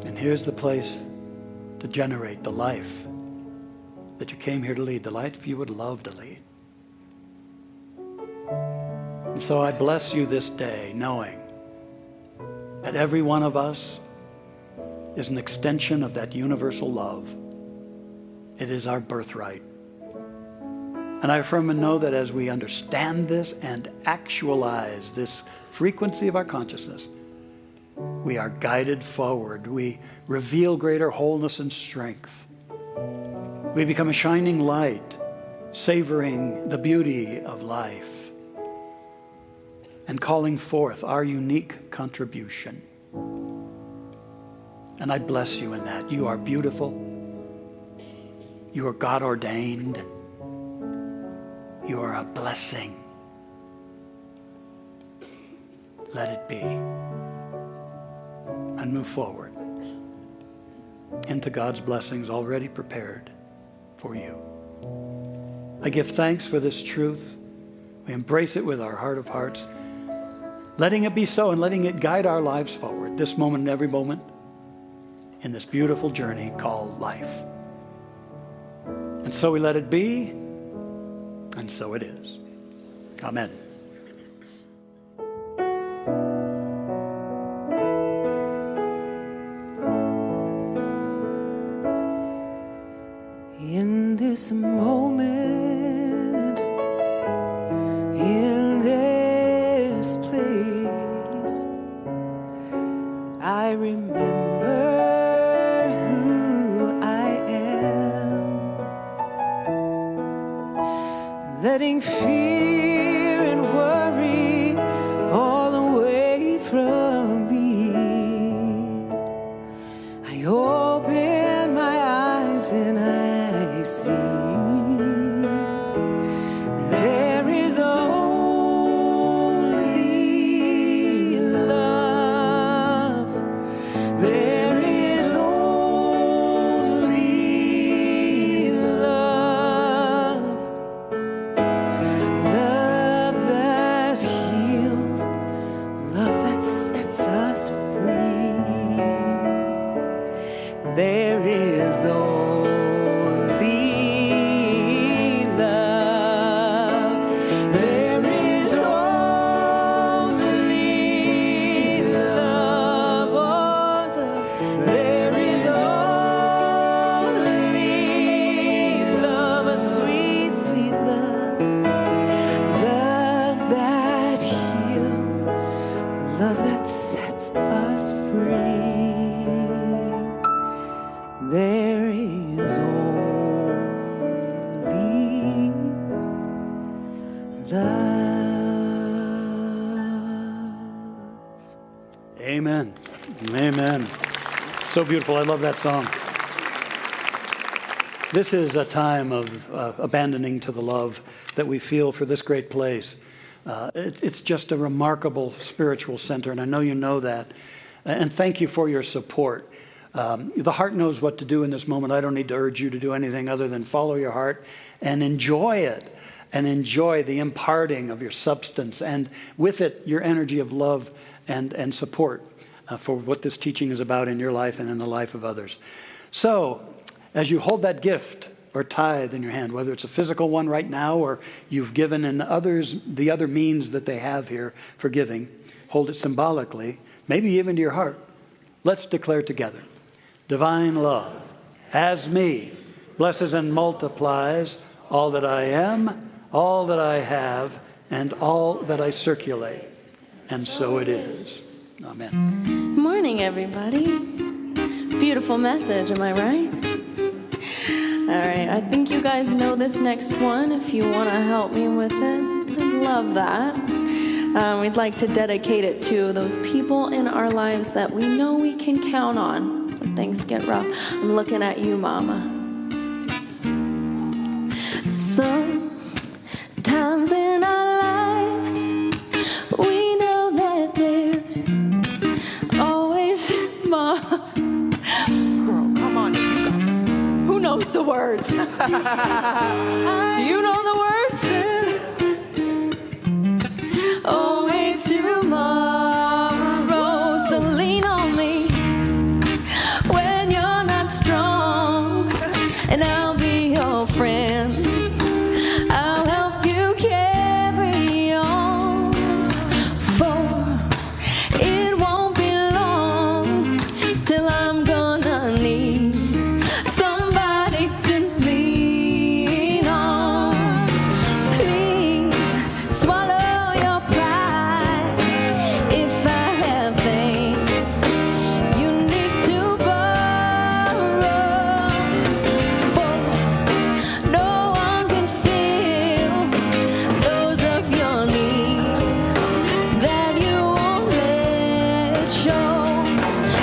And here's the place to generate the life that you came here to lead, the life you would love to lead. And so I bless you this day, knowing that every one of us is an extension of that universal love. It is our birthright. And I affirm and know that as we understand this and actualize this frequency of our consciousness, we are guided forward. We reveal greater wholeness and strength. We become a shining light, savoring the beauty of life and calling forth our unique contribution. And I bless you in that. You are beautiful. You are God-ordained. You are a blessing. Let it be. And move forward into God's blessings already prepared for you. I give thanks for this truth. We embrace it with our heart of hearts, letting it be so and letting it guide our lives forward, this moment and every moment, in this beautiful journey called life. And so we let it be, and so it is. Amen. In this moment, in this place, I remember who I am, letting fear and worry fall away from me. I open my eyes and I see there is only love. There is only love. Love that heals, love that sets us free. There is only love. There is only love. Oh, there is only love, a sweet, sweet love. Love that heals, love that sets us free. There is only love. Amen. Amen. So beautiful. I love that song. This is a time of abandoning to the love that we feel for this great place. It's just a remarkable spiritual center, and I know you know that. And thank you for your support. The heart knows what to do in this moment. I don't need to urge you to do anything other than follow your heart and enjoy it, and enjoy the imparting of your substance, and with it, your energy of love and support for what this teaching is about in your life and in the life of others. So, as you hold that gift or tithe in your hand, whether it's a physical one right now or you've given in others the other means that they have here for giving, hold it symbolically, maybe even to your heart. Let's declare together. Divine love has me, blesses and multiplies all that I am, all that I have, and all that I circulate. And so it is. Amen. Morning, everybody. Beautiful message, am I right? All right, I think you guys know this next one. If you want to help me with it, I'd love that. We'd like to dedicate it to those people in our lives that we know we can count on when things get rough. I'm looking at you, Mama. Sometimes in our lives, we know that they're always Girl, come on, you got this. Who knows the words? You know the words? Always tomorrow, so lean on me when you're not strong, and I'll be your friend. I'll help you carry on. gonna need somebody to lean on. Please swallow your pride. If I have things you need to borrow, for no one can fill those of your needs that you won't let show.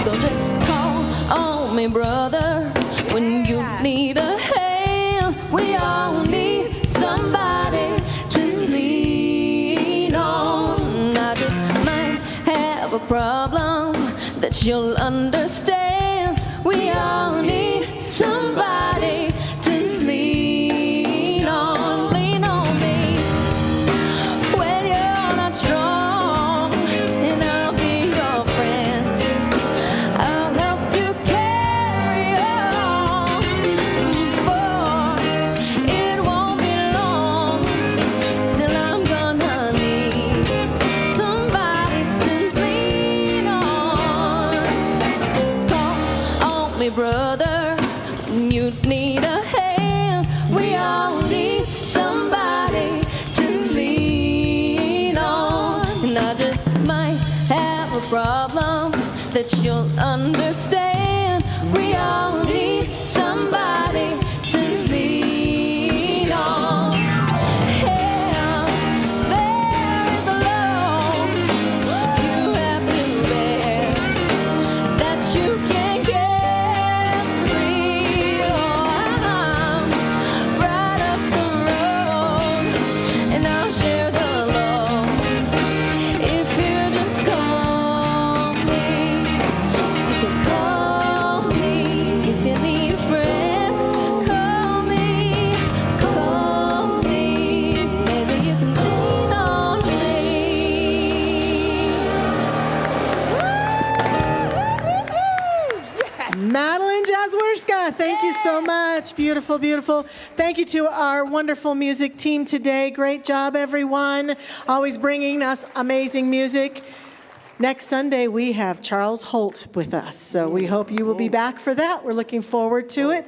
So just call on me, brother, when you need a hand. We all need somebody to lean on. I just might have a problem that you'll understand. We all need somebody to lean on. Lean on me when you're not strong, and I'll be your friend. I'll help you carry on, for it won't be long till I'm gonna need somebody to lean on. Call on me, brother, you need a hand. We all need somebody to lean on. And I just might have a problem that you'll understand. We all need somebody to lean on. Hell, there is a load you have to bear that you can't get free. Oh, I'm right up the road, and I'll share the load if you just call me. You can call me if you need a friend. Call me, call me. Maybe you can lean on me. Madeline Jazwerska, thank you so much. Beautiful, beautiful. Thank you to our wonderful music team today. Great job, everyone. Always bringing us amazing music. Next Sunday, we have Charles Holt with us, so we hope you will be back for that. We're looking forward to it.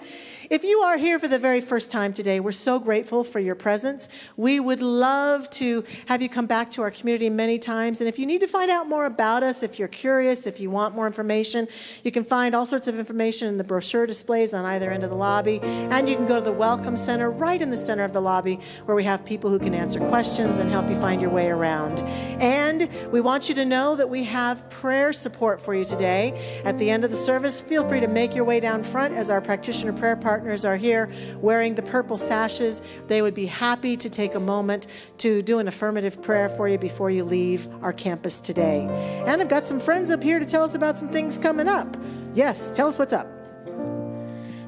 If you are here for the very first time today, we're so grateful for your presence. We would love to have you come back to our community many times. And if you need to find out more about us, if you're curious, if you want more information, you can find all sorts of information in the brochure displays on either end of the lobby. And you can go to the Welcome Center right in the center of the lobby, where we have people who can answer questions and help you find your way around. And we want you to know that we have prayer support for you today. At the end of the service, feel free to make your way down front as our practitioner prayer partners are here wearing the purple sashes. They would be happy to take a moment to do an affirmative prayer for you before you leave our campus today. And I've got some friends up here to tell us about some things coming up. Yes, tell us what's up.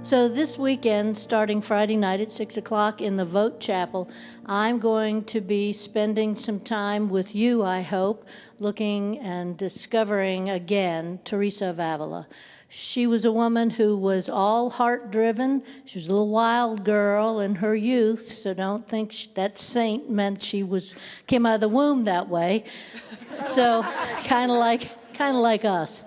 So this weekend, starting Friday night at 6 o'clock in the Vote Chapel, I'm going to be spending some time with you, I hope, looking and discovering again Teresa of Avila. She was a woman who was all heart-driven. She was a little wild girl in her youth, so don't think that saint meant she came out of the womb that way. So kind of like us.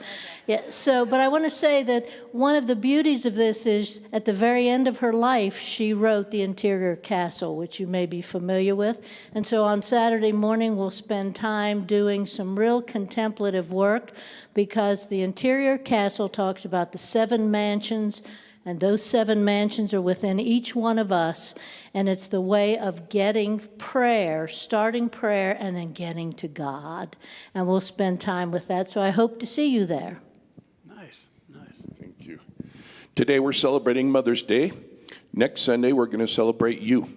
Yeah, but I want to say that one of the beauties of this is at the very end of her life, she wrote The Interior Castle, which you may be familiar with. And so on Saturday morning, we'll spend time doing some real contemplative work, because The Interior Castle talks about the 7 mansions, and those 7 mansions are within each one of us. And it's the way of getting prayer, starting prayer, and then getting to God. And we'll spend time with that. So I hope to see you there. Thank you. Today we're celebrating Mother's Day. Next Sunday we're going to celebrate you.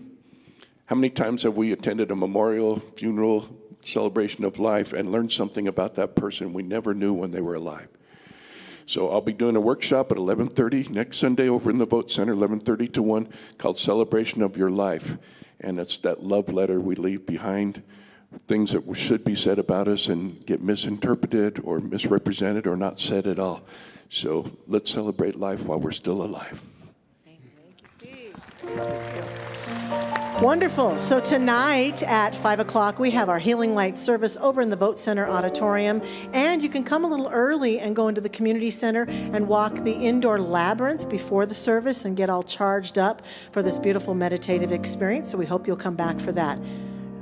How many times have we attended a memorial, funeral, celebration of life and learned something about that person we never knew when they were alive? So I'll be doing a workshop at 11:30 next Sunday over in the Vote Center, 11:30 to 1, called Celebration of Your Life. And it's that love letter we leave behind, things that should be said about us and get misinterpreted or misrepresented or not said at all. So let's celebrate life while we're still alive. Thank you, Steve. Wonderful. So tonight at 5 o'clock, we have our Healing Light service over in the Vote Center Auditorium. And you can come a little early and go into the community center and walk the indoor labyrinth before the service and get all charged up for this beautiful meditative experience. So we hope you'll come back for that.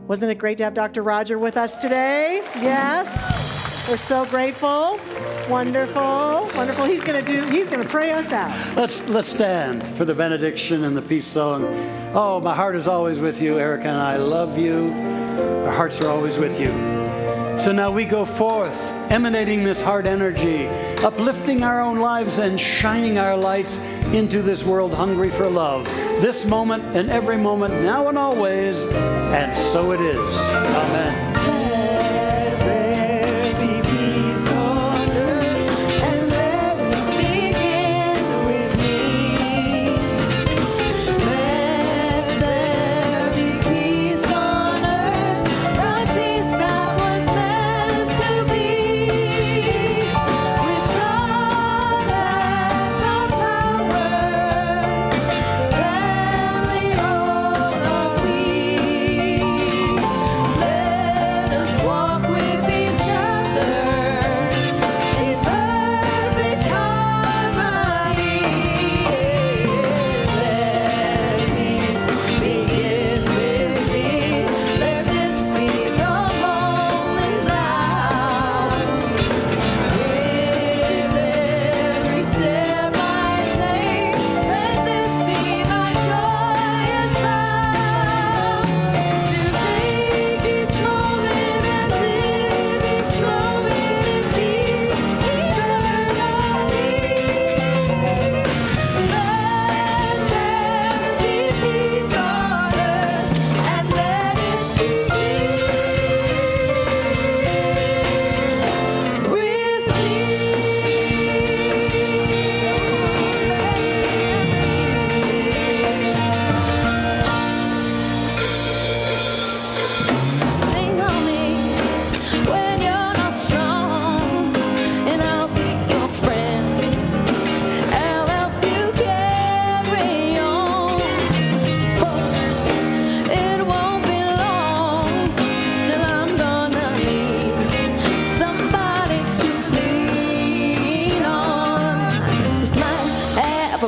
Wasn't it great to have Dr. Roger with us today? Yes. We're so grateful. Wonderful. Wonderful. He's going to pray us out. Let's stand for the benediction and the peace song. Oh, my heart is always with you, Erica, and I love you. Our hearts are always with you. So now we go forth, emanating this heart energy, uplifting our own lives and shining our lights into this world hungry for love. This moment and every moment, now and always, and so it is. Amen.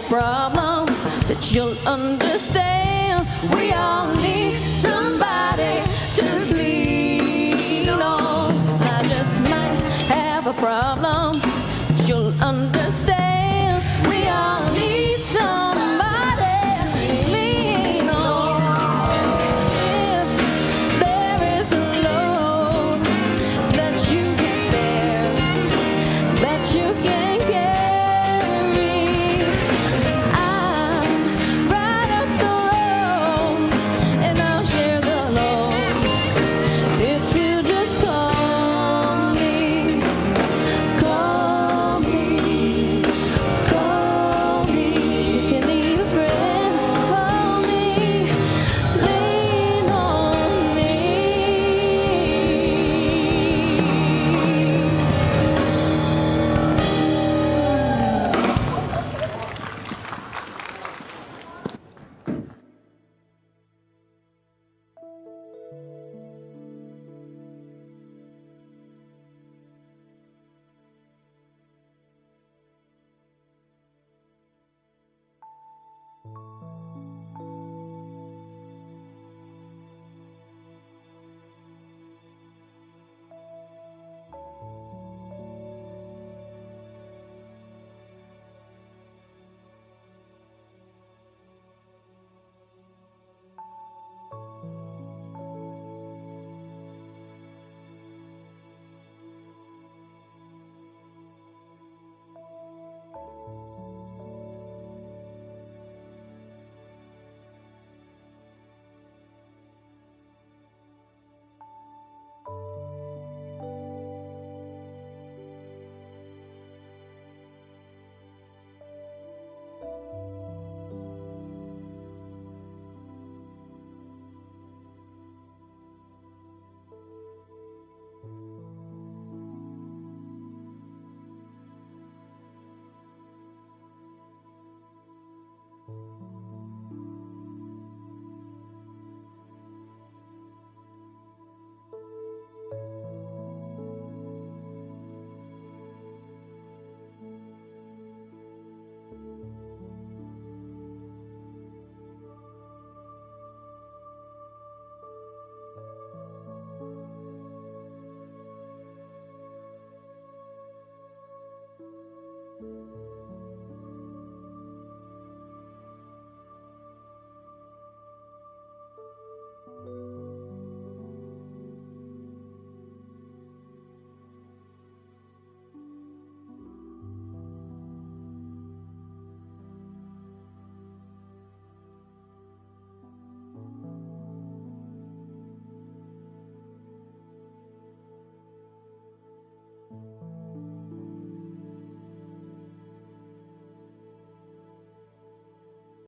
Problem that you'll understand. We all need somebody to lean on. I just might have a problem that you'll understand. We all need somebody to lean on. If there is a load that you can bear, that you can carry,